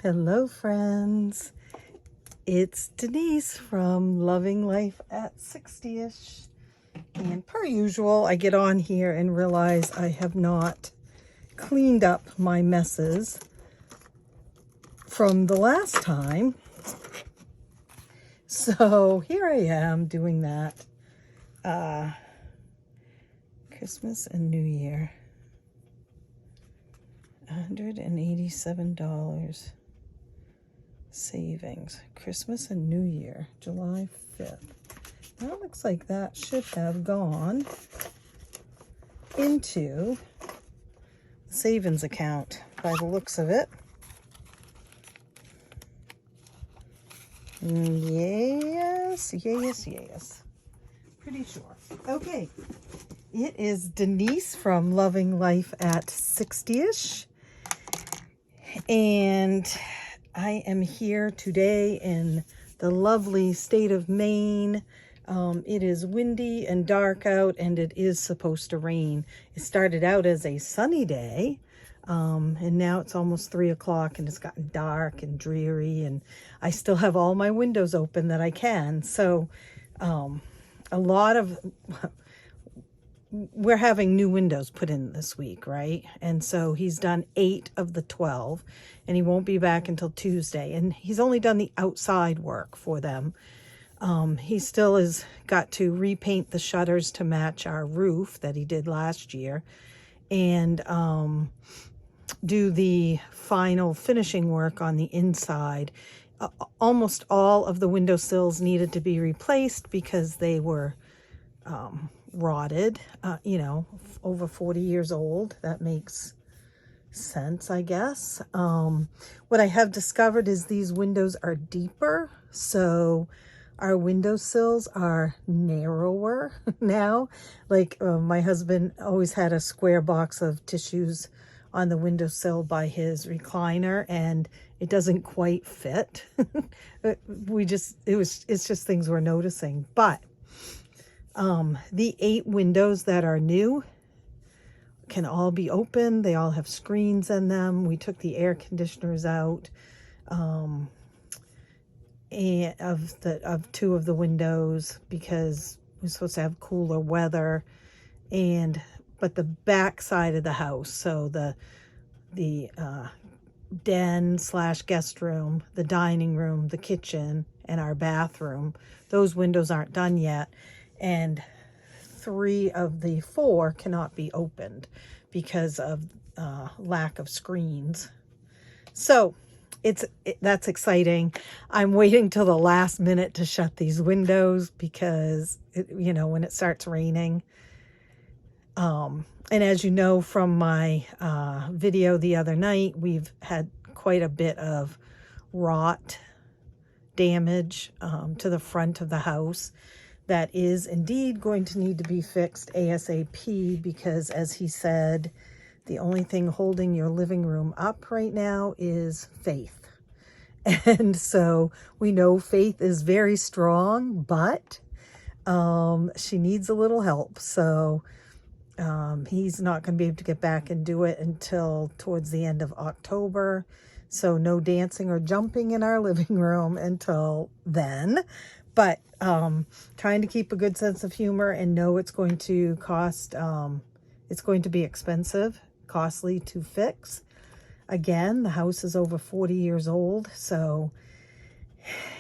Hello friends, it's Denise from Loving Life at 60ish, and per usual I get on here and realize I have not cleaned up my messes from the last time, so here I am doing that. Christmas and New Year, $187 savings. Christmas and New Year, July 5th. That looks like that should have gone into the savings account by the looks of it. Yes. Pretty sure. Okay. It is Denise from Loving Life at 60ish. And I am here today in the lovely state of Maine. It is windy and dark out, and it is supposed to rain. It started out as a sunny day, and now it's almost 3 o'clock and it's gotten dark and dreary, and I still have all my windows open that I can. So we're having new windows put in this week, right? And so he's done 8 of the 12, and he won't be back until Tuesday. And he's only done the outside work for them. He still has got to repaint the shutters to match our roof that he did last year, and do the final finishing work on the inside. Almost all of the windowsills needed to be replaced because they were rotted, over 40 years old. That makes sense, I guess. What I have discovered is these windows are deeper, so our windowsills are narrower now. Like my husband always had a square box of tissues on the windowsill by his recliner, and it doesn't quite fit. It's just things we're noticing. But the 8 windows that are new can all be open. They all have screens in them. We took the air conditioners out and of 2 of the windows because we're supposed to have cooler weather. But the back side of the house, so the den / guest room, the dining room, the kitchen, and our bathroom, those windows aren't done yet. And 3 of the 4 cannot be opened because of lack of screens. So that's exciting. I'm waiting till the last minute to shut these windows because when it starts raining. And as you know from my video the other night, we've had quite a bit of rot damage to the front of the house. That is indeed going to need to be fixed ASAP because, as he said, the only thing holding your living room up right now is Faith. And so we know Faith is very strong, but she needs a little help. So he's not going to be able to get back and do it until towards the end of October. So no dancing or jumping in our living room until then. But trying to keep a good sense of humor and know it's going to cost, it's going to be expensive, costly to fix. Again, the house is over 40 years old, so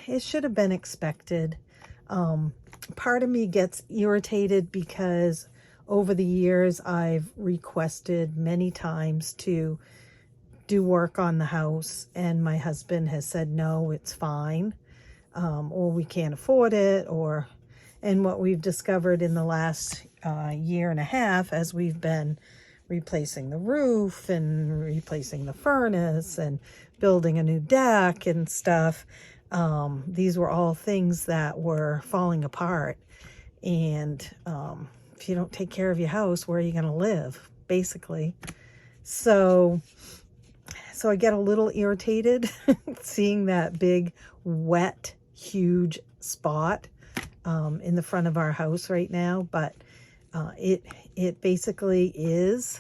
it should have been expected. Part of me gets irritated because over the years I've requested many times to do work on the house, and my husband has said, no, it's fine. Or we can't afford it, and what we've discovered in the last year and a half as we've been replacing the roof and replacing the furnace and building a new deck and stuff, these were all things that were falling apart. And if you don't take care of your house, where are you going to live, basically? So I get a little irritated seeing that big, wet, huge spot in the front of our house right now, but it basically is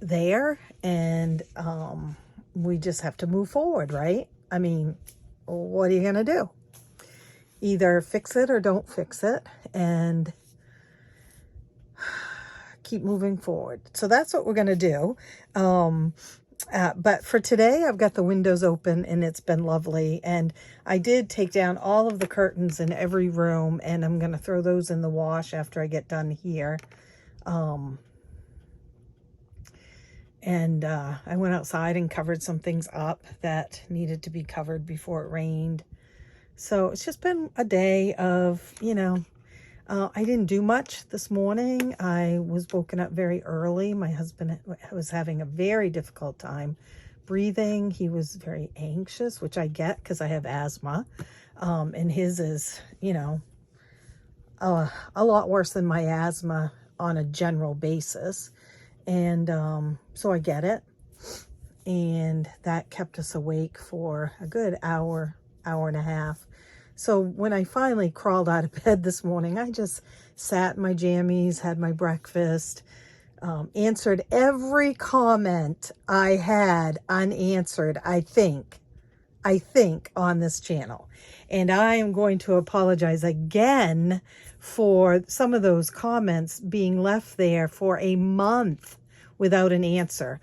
there, and we just have to move forward, right? I mean, what are you going to do? Either fix it or don't fix it, and keep moving forward. So that's what we're going to do. But for today, I've got the windows open and it's been lovely. And I did take down all of the curtains in every room, and I'm going to throw those in the wash after I get done here. I went outside and covered some things up that needed to be covered before it rained. So it's just been a day of, I didn't do much this morning. I was woken up very early. My husband was having a very difficult time breathing. He was very anxious, which I get because I have asthma. And his is, a lot worse than my asthma on a general basis. And so I get it. And that kept us awake for a good hour and a half. So when I finally crawled out of bed this morning, I just sat in my jammies, had my breakfast, answered every comment I had unanswered, I think, on this channel. And I am going to apologize again for some of those comments being left there for a month without an answer.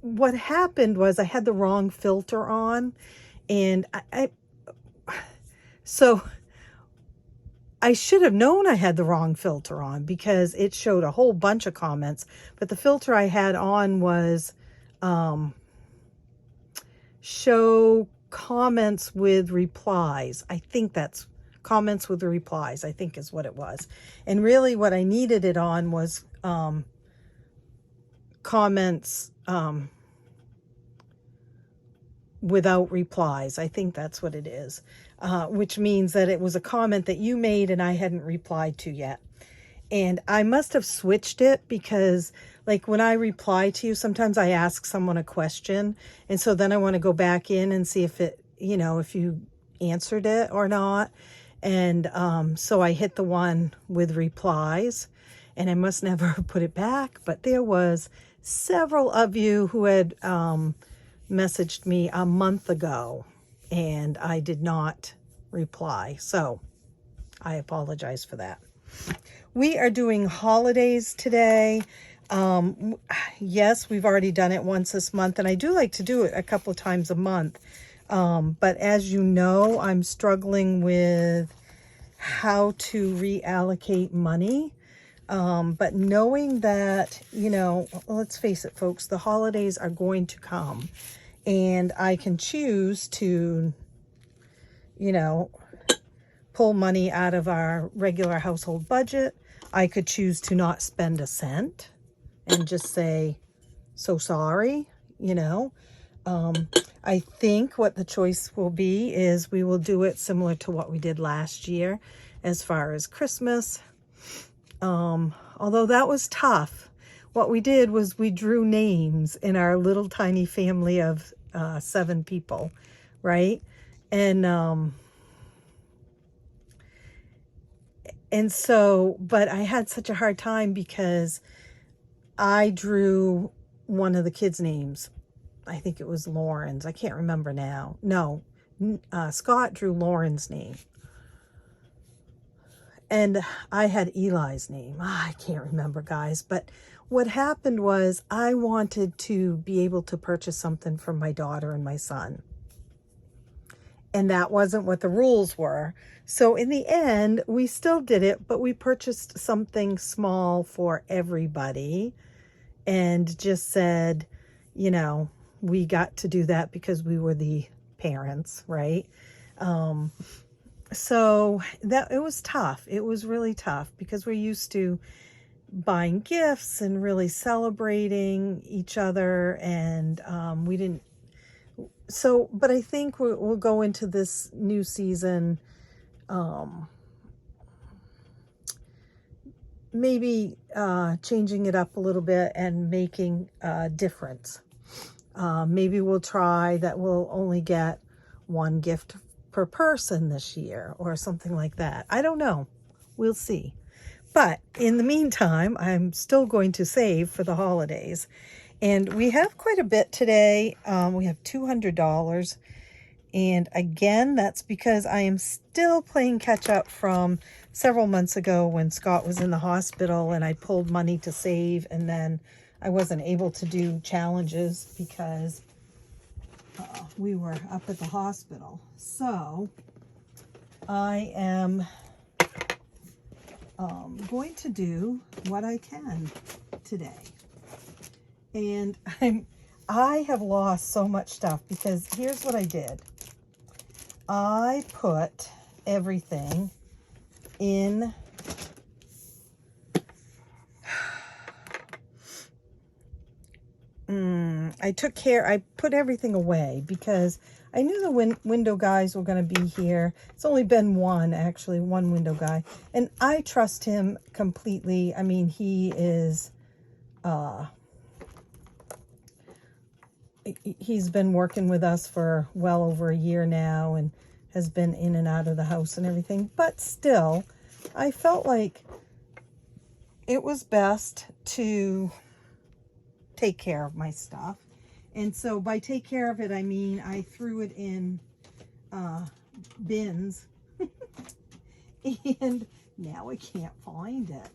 What happened was I had the wrong filter on, and so I should have known I had the wrong filter on because it showed a whole bunch of comments, but the filter I had on was show comments with replies. I think that's comments with replies, I think is what it was. And really what I needed it on was comments without replies. I think that's what it is, which means that it was a comment that you made and I hadn't replied to yet. And I must have switched it because like when I reply to you, sometimes I ask someone a question. And so then I want to go back in and see if it, if you answered it or not. And so I hit the one with replies, and I must never put it back. But there was several of you who had messaged me a month ago and I did not reply. So I apologize for that. We are doing holidays today. Yes, we've already done it once this month, and I do like to do it a couple times a month. But as you know, I'm struggling with how to reallocate money. But knowing that, let's face it, folks, the holidays are going to come, and I can choose to, pull money out of our regular household budget. I could choose to not spend a cent and just say, so sorry, I think what the choice will be is we will do it similar to what we did last year as far as Christmas. Although that was tough. What we did was we drew names in our little tiny family of 7 people, right? And so, but I had such a hard time because I drew one of the kids' names. I think it was Lauren's. I can't remember now. No, Scott drew Lauren's name. And I had Eli's name. I can't remember, guys. But what happened was I wanted to be able to purchase something for my daughter and my son. And that wasn't what the rules were. So in the end, we still did it, but we purchased something small for everybody and just said, we got to do that because we were the parents, right? So that it was tough. It was really tough because we're used to buying gifts and really celebrating each other, and we didn't. So, but I think we'll go into this new season, maybe changing it up a little bit and making a difference. Maybe we'll try that we'll only get one gift per person this year or something like that. I don't know. We'll see. But in the meantime, I'm still going to save for the holidays. And we have quite a bit today. We have $200. And again, that's because I am still playing catch up from several months ago when Scott was in the hospital and I pulled money to save, and then I wasn't able to do challenges because we were up at the hospital. So I am going to do what I can today. And I have lost so much stuff because here's what I did. I put everything in I put everything away because I knew the window guys were going to be here. It's only been one window guy, and I trust him completely. I mean, he is he's been working with us for well over a year now and has been in and out of the house and everything. But still, I felt like it was best to take care of my stuff. And so by take care of it, I mean I threw it in bins. And now I can't find it.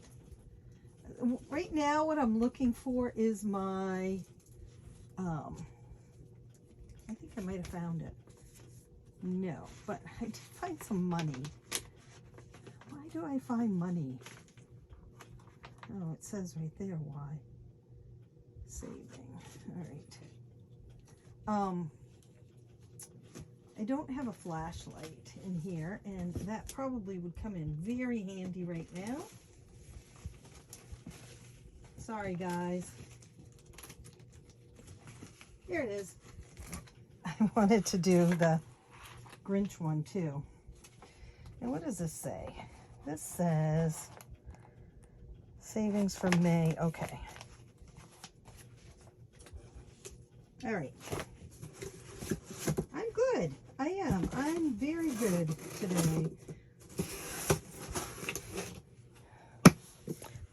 Right now what I'm looking for is my I think I might have found it. No, but I did find some money. Why do I find money? Oh, it says right there why. Saving. All right. I don't have a flashlight in here, and that probably would come in very handy right now. Sorry, guys. Here it is. I wanted to do the Grinch one too. And what does this say? This says savings for May. Okay. All right. I'm good. I am. I'm very good today.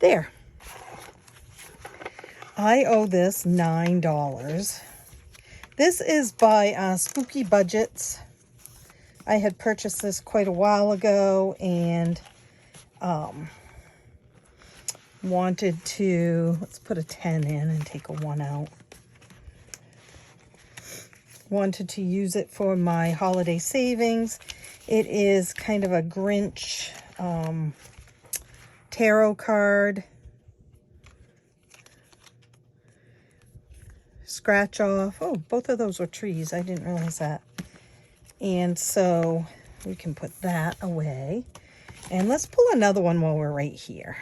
There. I owe this $9. This is by Spooky Budgets. I had purchased this quite a while ago and wanted to, let's put a 10 in and take a 1 out. Wanted to use it for my holiday savings. It is kind of a Grinch tarot card. Scratch off. Oh, both of those were trees. I didn't realize that. And so we can put that away. And let's pull another one while we're right here.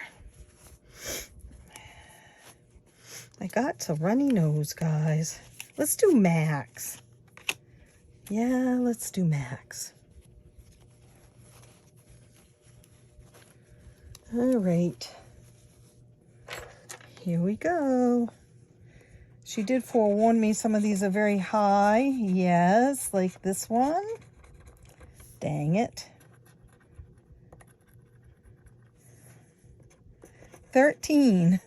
I got a runny nose, guys. Let's do Max. Yeah, let's do Max. All right. Here we go. She did forewarn me some of these are very high. Yes, like this one. Dang it. 13.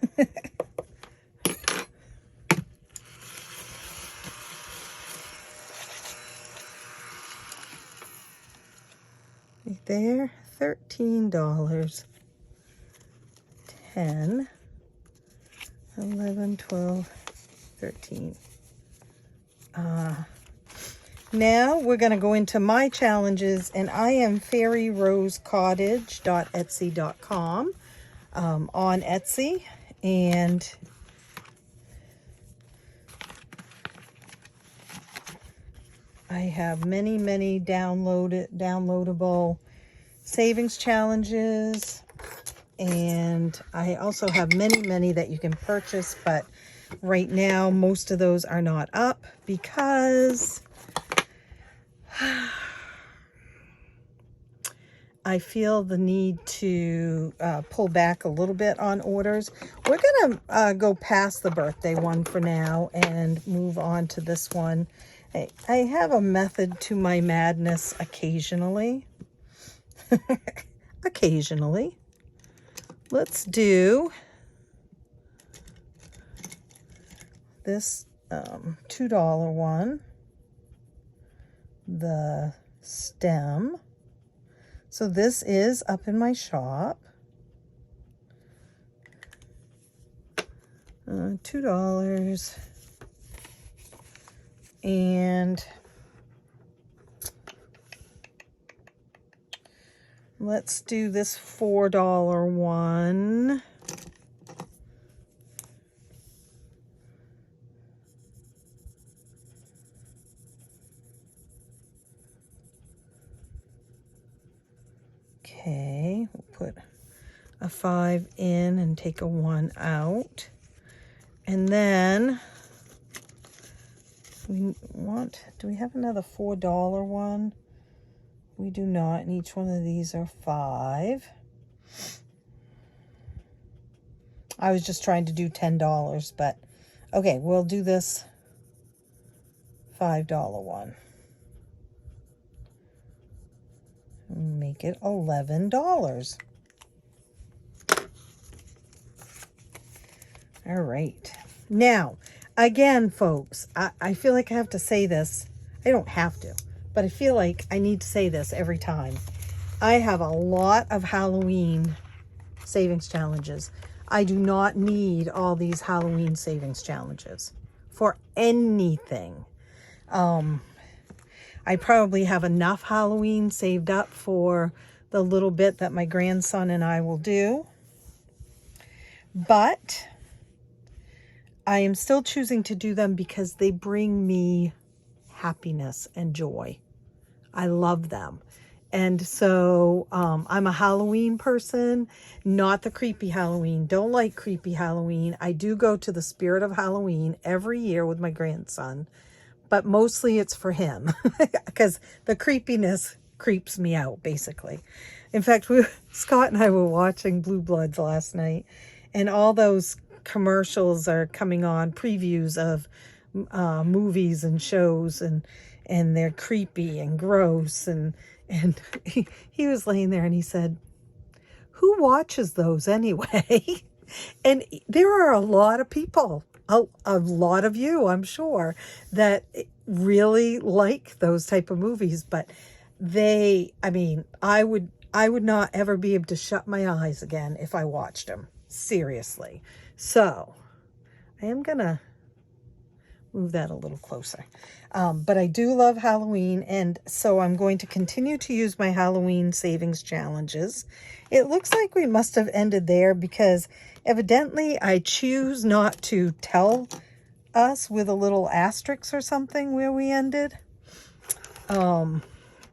Right there, $13. 10, 11, 12, 13. Now we're going to go into my challenges, and I am fairyrosecottage.etsy.com on Etsy, and I have many downloadable savings challenges, and I also have many that you can purchase, but right now most of those are not up because I feel the need to pull back a little bit on orders. We're going to go past the birthday one for now and move on to this one. I have a method to my madness occasionally. Occasionally. Let's do this $2 one, the stem. So this is up in my shop. $2. And let's do this $4 one. Okay, we'll put a 5 in and take a 1 out. And then we want, do we have another $4 one? We do not, and each one of these are 5. I was just trying to do $10, but okay, we'll do this $5 one. Make it $11. All right. Now, again, folks, I feel like I have to say this. I don't have to, but I feel like I need to say this every time. I have a lot of Halloween savings challenges. I do not need all these Halloween savings challenges for anything. I probably have enough Halloween saved up for the little bit that my grandson and I will do. But I am still choosing to do them because they bring me happiness and joy. I love them. And so I'm a Halloween person, not the creepy Halloween. Don't like creepy Halloween. I do go to the Spirit of Halloween every year with my grandson, but mostly it's for him because the creepiness creeps me out, basically. In fact, Scott and I were watching Blue Bloods last night, and all those commercials are coming on, previews of movies and shows, and they're creepy and gross, and he was laying there and he said, who watches those anyway? And there are a lot of people, a lot of you, I'm sure, that really like those type of movies, but I would not ever be able to shut my eyes again if I watched them. Seriously. So I am gonna move that a little closer. But I do love Halloween, and so I'm going to continue to use my Halloween savings challenges. It looks like we must have ended there because evidently I choose not to tell us with a little asterisk or something where we ended.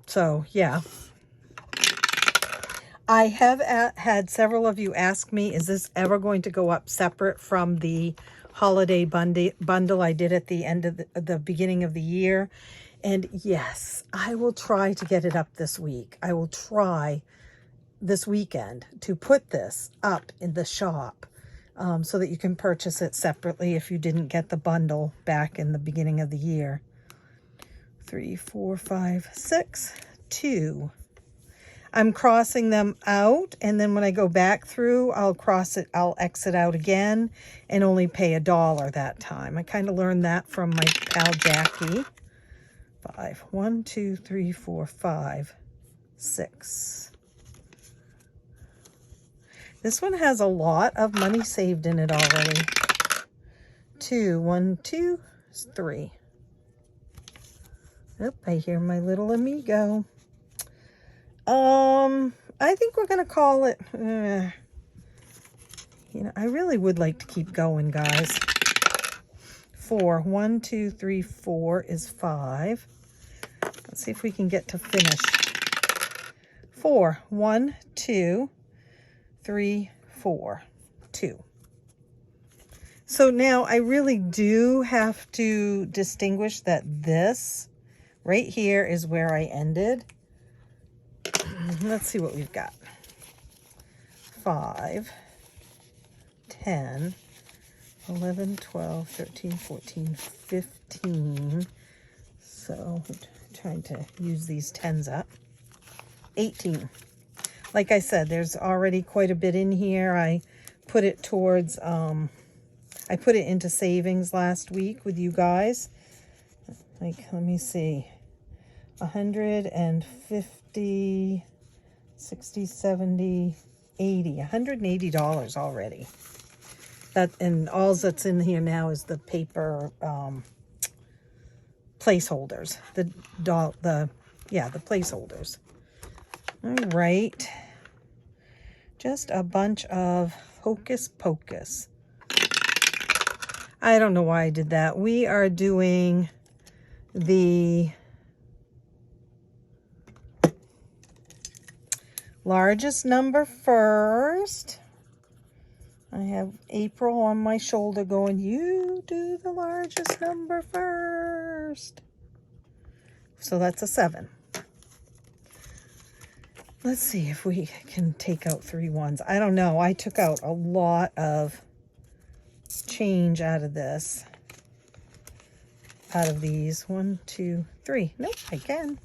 So yeah. I have had several of you ask me, is this ever going to go up separate from the holiday bundle I did at the end of the beginning of the year? And yes, I will try to get it up this week. I will try this weekend to put this up in the shop so that you can purchase it separately if you didn't get the bundle back in the beginning of the year. 3, 4, 5, 6, 2. I'm crossing them out, and then when I go back through, I'll exit out again and only pay $1 that time. I kind of learned that from my pal JaCie. 5. 1, 2, 3, 4, 5, 6. This one has a lot of money saved in it already. 2, 1, 2, 3. Oh, I hear my little amigo. I think we're going to call it, I really would like to keep going, guys. 4, 1, 2, 3, 4 is 5. Let's see if we can get to finish. 4, 1, 2, 3, 4, 2. So now I really do have to distinguish that this right here is where I ended. Let's see what we've got. 5, 10, 11, 12, 13, 14, 15. So I'm trying to use these 10s up. 18. Like I said, there's already quite a bit in here. I put it towards I put it into savings last week with you guys. Like, let me see. 150, 60, 70, 80, $180 already. That, and all that's in here now is the paper placeholders. The placeholders. All right. Just a bunch of hocus pocus. I don't know why I did that. We are doing the largest number first. I have April on my shoulder going, you do the largest number first. So that's a 7. Let's see if we can take out 3 ones. I don't know. I took out a lot of change out of this. Out of these. 1, 2, 3. Nope, I can.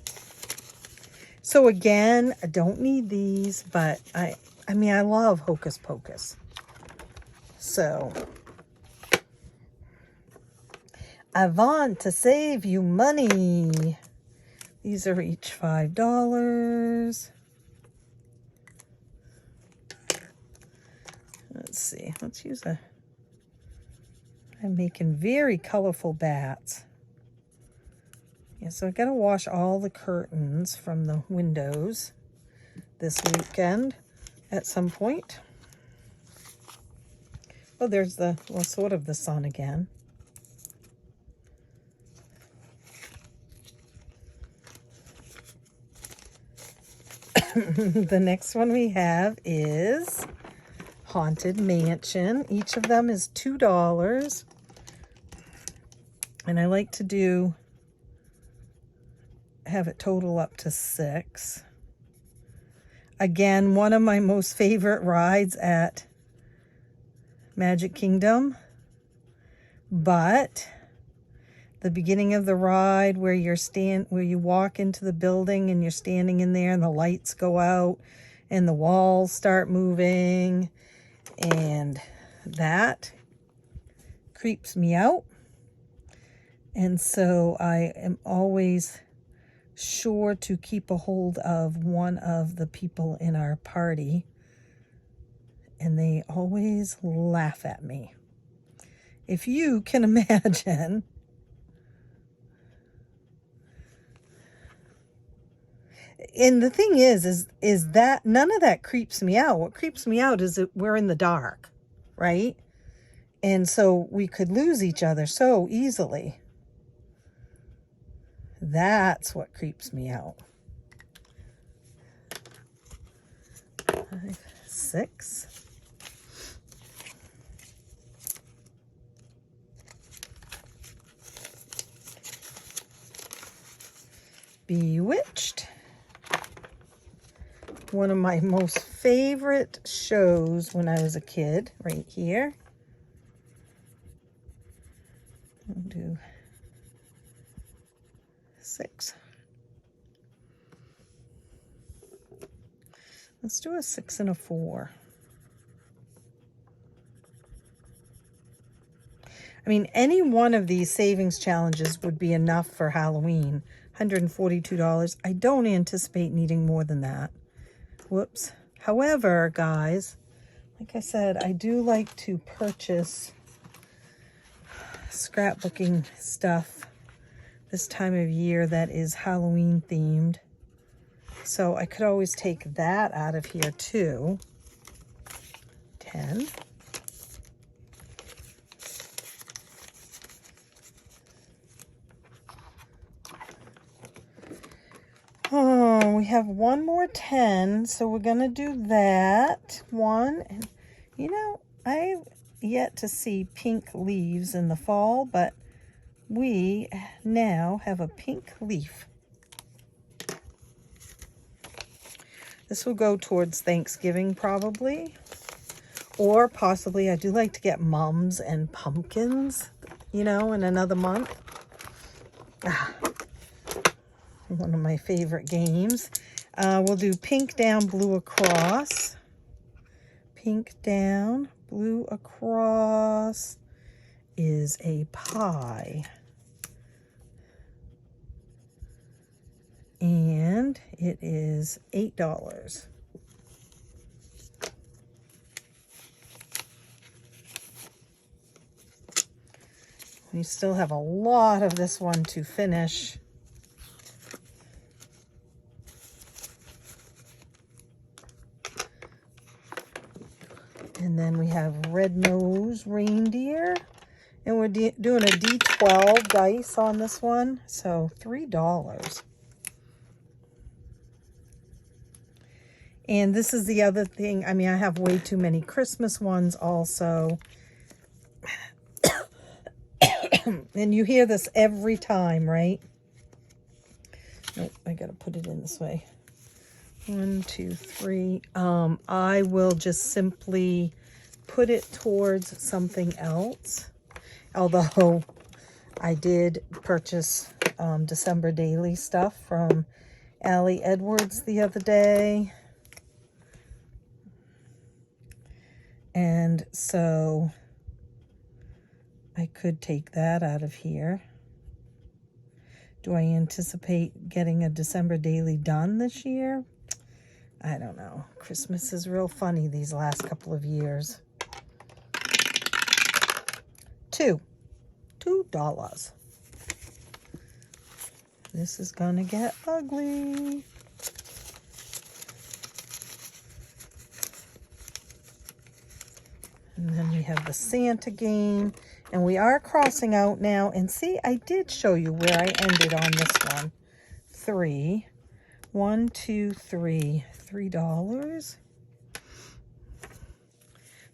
So again, I don't need these, but I mean, I love hocus pocus. So, Yvonne, to save you money. These are each $5. Let's see. Let's use a... I'm making very colorful bats. Yeah, so I got to wash all the curtains from the windows this weekend at some point. Oh, there's the, well, sort of the sun again. The next one we have is Haunted Mansion. Each of them is $2. And I like to have it total up to 6. Again, one of my most favorite rides at Magic Kingdom, but the beginning of the ride where where you walk into the building and you're standing in there and the lights go out and the walls start moving, and that creeps me out. And so I am always sure to keep a hold of one of the people in our party, and they always laugh at me. If you can imagine, and the thing is that none of that creeps me out. What creeps me out is that we're in the dark, right? And so we could lose each other so easily. That's what creeps me out. 5, 6. Bewitched. One of my most favorite shows when I was a kid, right here. I'll do 6. Let's do a 6 and a 4. I mean, any one of these savings challenges would be enough for Halloween. $142. I don't anticipate needing more than that. Whoops. However, guys, like I said, I do like to purchase scrapbooking stuff this time of year that is Halloween themed. So I could always take that out of here too. 10. Oh, we have one more 10, so we're going to do that one. And, you know, I've yet to see pink leaves in the fall, but we now have a pink leaf. This will go towards Thanksgiving probably, or possibly I do like to get mums and pumpkins, you know, in another month. One of my favorite games. We'll do pink down, blue across. Pink down, blue across. is a pie. And it is $8. We still have a lot of this one to finish. And then we have red-nosed reindeer. And we're doing a D12 dice on this one. So $3. And this is the other thing. I mean, I have way too many Christmas ones also. And you hear this every time, right? Nope, I gotta put it in this way. 1, 2, 3. I will just simply put it towards something else. Although I did purchase December daily stuff from Allie Edwards the other day. And so I could take that out of here. Do I anticipate getting a December daily done this year? I don't know. Christmas is real funny these last couple of years. $2. This is gonna get ugly. And then we have the Santa game. And we are crossing out now. And see, I did show you where I ended on this one. 3. 1, 2, 3. $3.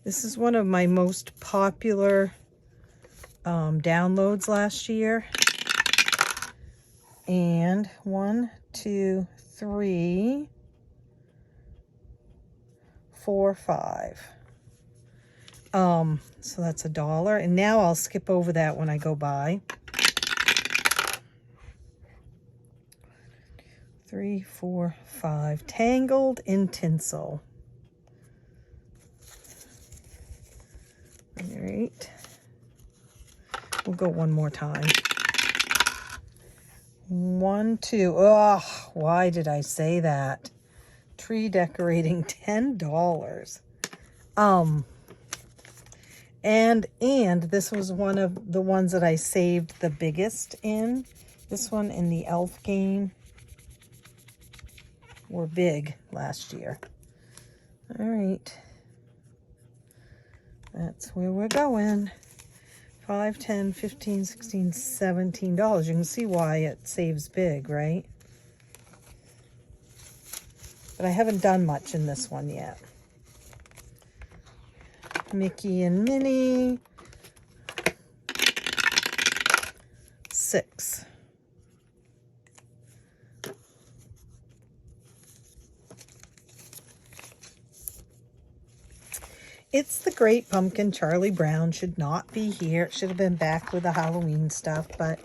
This is one of my most popular downloads last year. And 1, 2, 3, 4, 5. So that's $1. And now I'll skip over that when I go by. 3, 4, 5. Tangled in Tinsel. All right. We'll go one more time. 1, 2. Oh, why did I say that? Tree decorating, $10. And this was one of the ones that I saved the biggest in. This one and the elf game were big last year. All right. That's where we're going. $5, $10, $15, $16, $17. You can see why it saves big, right? But I haven't done much in this one yet. Mickey and Minnie. 6. It's the Great Pumpkin. Charlie Brown should not be here. It should have been back with the Halloween stuff, but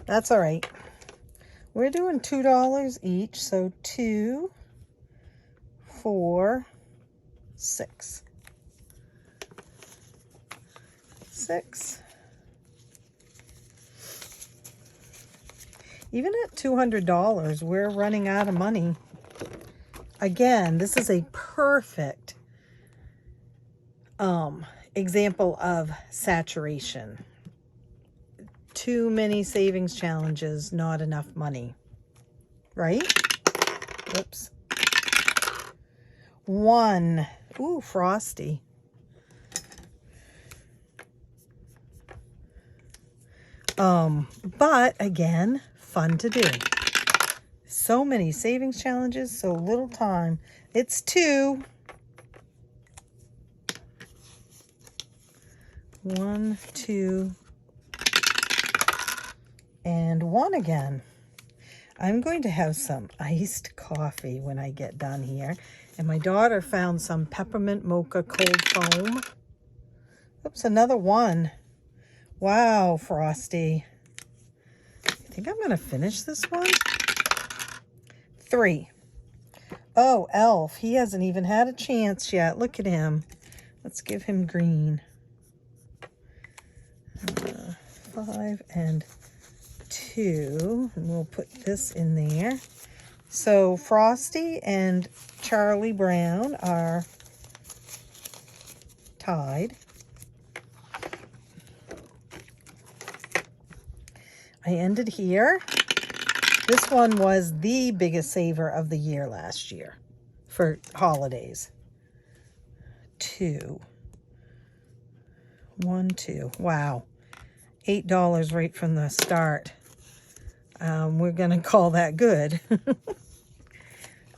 that's all right. We're doing $2 each, so 2, 4, 6. 6. Even at $200, we're running out of money. Again, this is a perfect example of saturation. Too many savings challenges, not enough money. Right? Whoops. 1. Ooh, Frosty. But again, fun to do. So many savings challenges, so little time. It's 2. 1, 2, and 1 again. I'm going to have some iced coffee when I get done here. And my daughter found some peppermint mocha cold foam. Oops, another 1. Wow, Frosty. I think I'm going to finish this one. 3. Oh, Elf. He hasn't even had a chance yet. Look at him. Let's give him green. 5 and 2, and we'll put this in there. So Frosty and Charlie Brown are tied. I ended here. This one was the biggest saver of the year last year for holidays. 2. 1, 2. Wow. $8 right from the start. We're going to call that good.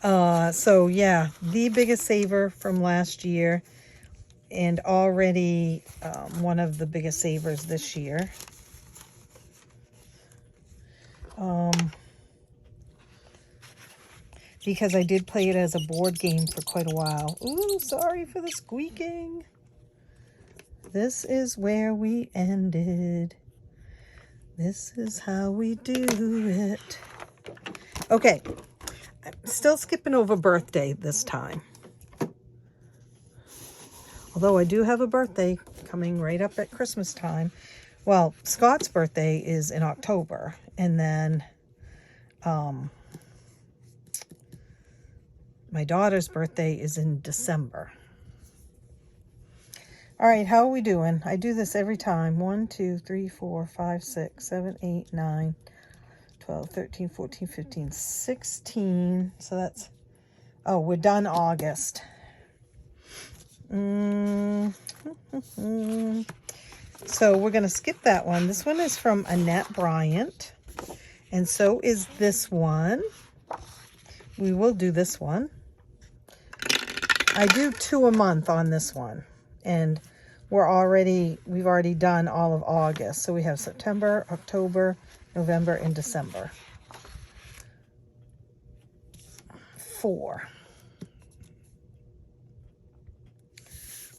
So yeah, the biggest saver from last year, and already one of the biggest savers this year. Because I did play it as a board game for quite a while. Ooh, sorry for the squeaking. This is where we ended. This is how we do it. Okay, I'm still skipping over birthday this time. Although I do have a birthday coming right up at Christmas time. Well, Scott's birthday is in October, and then my daughter's birthday is in December. All right, how are we doing? I do this every time. 1, 2, 3, 4, 5, 6, 7, 8, 9, 12, 13, 14, 15, 16. So that's, oh, we're done August. So we're going to skip that one. This one is from Annette Bryant. And so is this one. We will do this one. I do 2 a month on this one. And we've already done all of August. So we have September, October, November, and December. 4.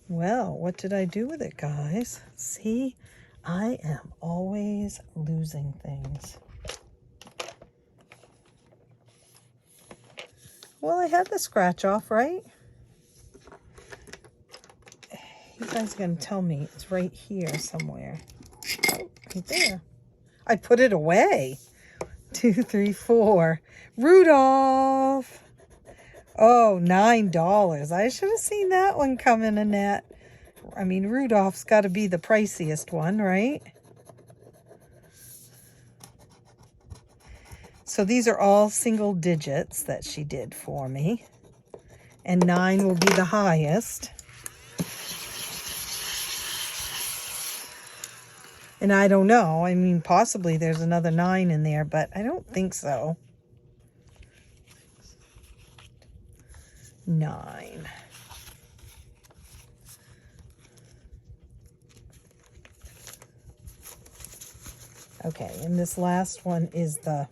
Well, what did I do with it, guys? See, I am always losing things. Well, I had the scratch off, right? You guys are going to tell me it's right here somewhere. Oh, right there. I put it away. 2, 3, 4. Rudolph. Oh, $9. I should have seen that one coming, Annette. I mean, Rudolph's got to be the priciest one, right? So these are all single digits that she did for me. And 9 will be the highest. And I don't know. I mean, possibly there's another 9 in there, but I don't think so. 9. Okay, and this last one is the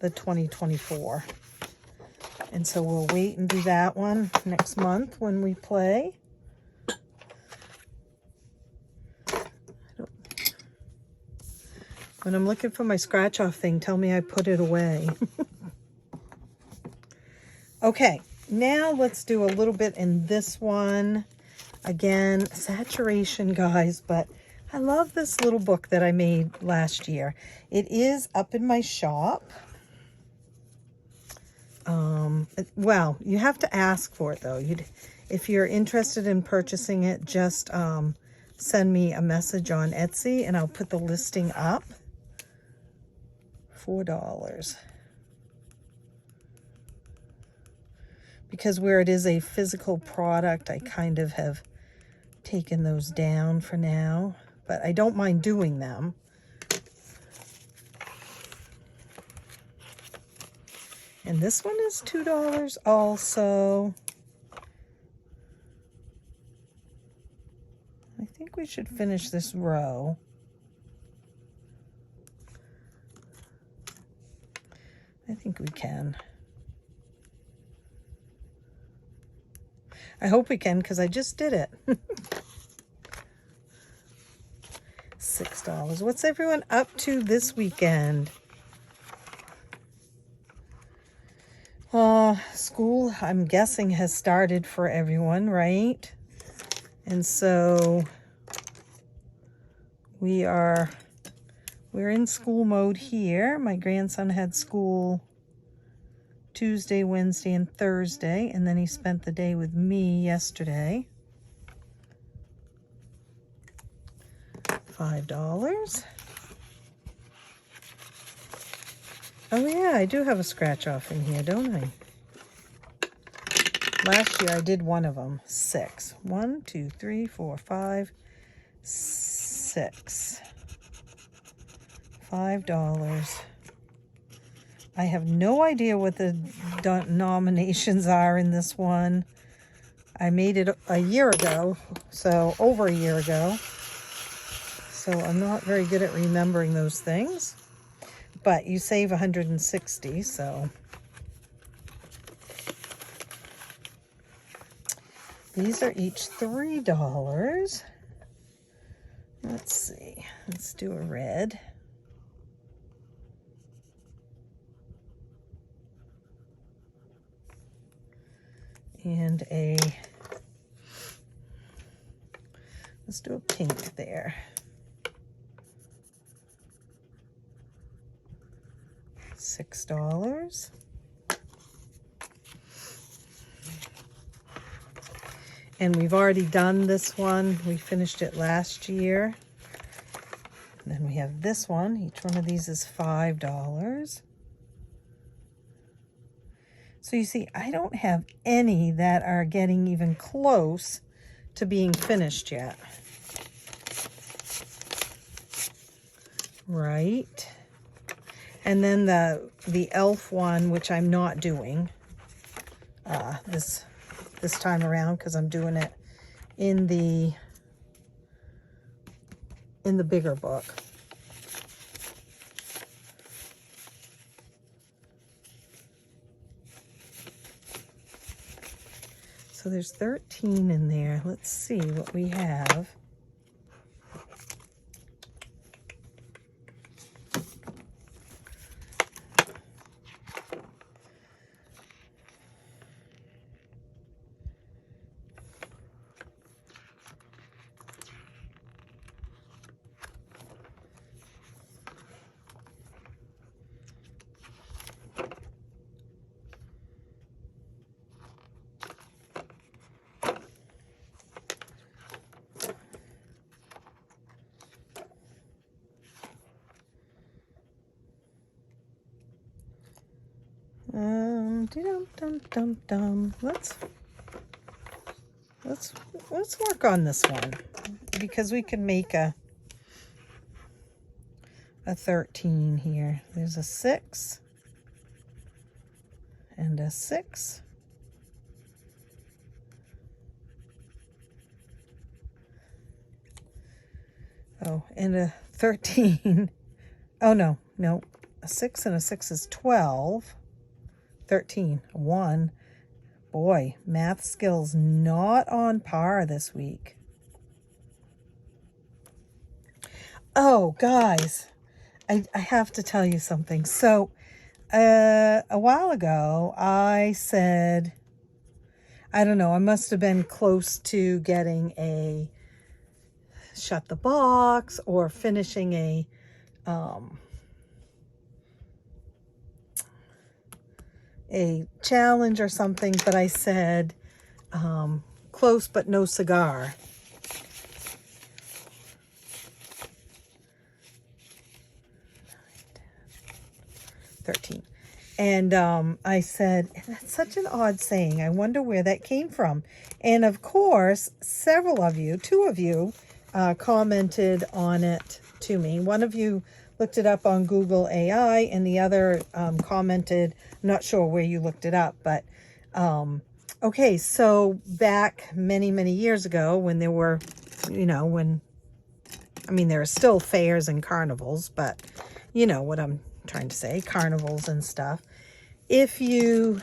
2024. And so we'll wait and do that one next month when we play. When I'm looking for my scratch off thing, tell me I put it away. Okay, now let's do a little bit in this one. Again, saturation, guys, but I love this little book that I made last year. It is up in my shop. Well, you have to ask for it, though. If you're interested in purchasing it, just send me a message on Etsy, and I'll put the listing up. $4. Because where it is a physical product, I kind of have taken those down for now, but I don't mind doing them. And this one is $2 also. I think we should finish this row. I think we can. I hope we can, because I just did it. $6. What's everyone up to this weekend? School, I'm guessing, has started for everyone, right? And so we're in school mode here. My grandson had school Tuesday, Wednesday, and Thursday, and then he spent the day with me yesterday. $5. Oh yeah, I do have a scratch off in here, don't I? Last year I did one of them. 6. 1, 2, 3, 4, 5, 6. $5. I have no idea what the denominations are in this one. I made it a year ago, so over a year ago. So I'm not very good at remembering those things. But you save 160, so. These are each $3. Let's see. Let's do a red. And let's do a pink there. $6. And we've already done this one. We finished it last year. And then we have this one. Each one of these is $5. So you see, I don't have any that are getting even close to being finished yet. Right. And then the elf one, which I'm not doing this time around because I'm doing it in the bigger book. So there's 13 in there. Let's see what we have. Let's work on this one because we can make a 13 here. There's a 6 and a 6. Oh, and a 13. Oh no, a 6 and a 6 is 12. 13, 1. Boy, math skills not on par this week. Oh, guys, I have to tell you something. So, a while ago, I said, I don't know, I must have been close to getting a shut the box or finishing a challenge or something, but I said close but no cigar. And I said, that's such an odd saying. I wonder where that came from. And of course, several of you, 2 of you, commented on it to me. One of you looked it up on Google AI, and the other commented, I'm not sure where you looked it up, but okay, so back many, many years ago when there were, there are still fairs and carnivals, but you know what I'm trying to say, carnivals and stuff. If you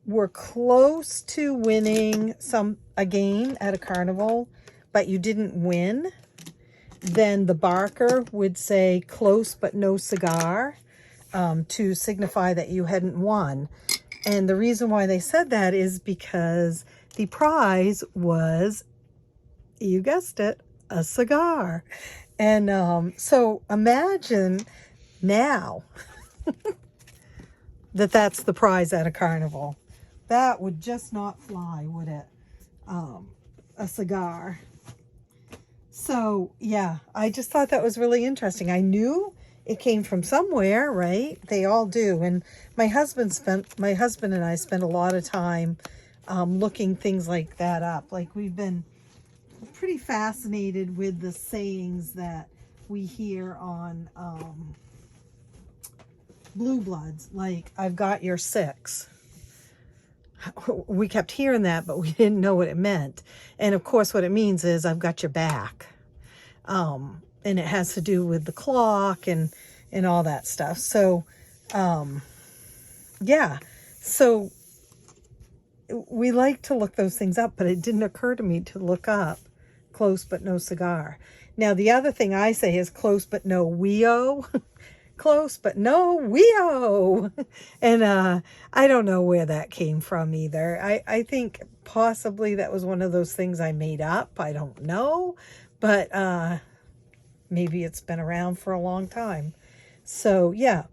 were close to winning a game at a carnival, but you didn't win, then the barker would say close but no cigar to signify that you hadn't won. And the reason why they said that is because the prize was, you guessed it, a cigar. And so imagine now that that's the prize at a carnival. That would just not fly, would it? A cigar. So yeah, I just thought that was really interesting. I knew it came from somewhere, right? They all do. And my husband and I spent a lot of time looking things like that up. Like, we've been pretty fascinated with the sayings that we hear on Blue Bloods, like, I've got your six. We kept hearing that, but we didn't know what it meant. And of course, what it means is I've got your back. And it has to do with the clock and all that stuff. So, yeah. So we like to look those things up, but it didn't occur to me to look up close but no cigar. Now, the other thing I say is close but no weo. Close but no weo. And I don't know where that came from either. I think possibly that was one of those things I made up. I don't know. But maybe it's been around for a long time. So, yeah.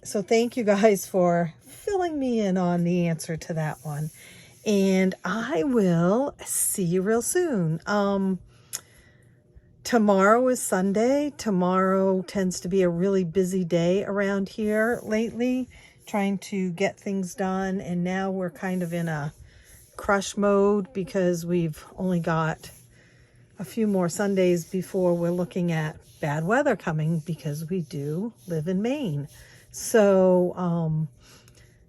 So thank you guys for filling me in on the answer to that one. And I will see you real soon. Tomorrow is Sunday. Tomorrow tends to be a really busy day around here lately, trying to get things done. And now we're kind of in a crush mode because we've only got a few more Sundays before we're looking at bad weather coming, because we do live in Maine. So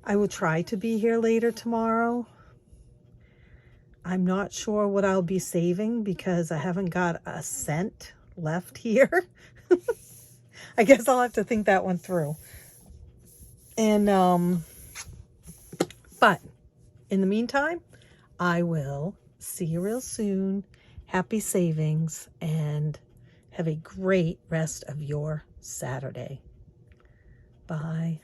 I will try to be here later tomorrow. I'm not sure what I'll be saving because I haven't got a cent left here. I guess I'll have to think that one through. And but in the meantime, I will see you real soon. Happy savings, and have a great rest of your Saturday. Bye.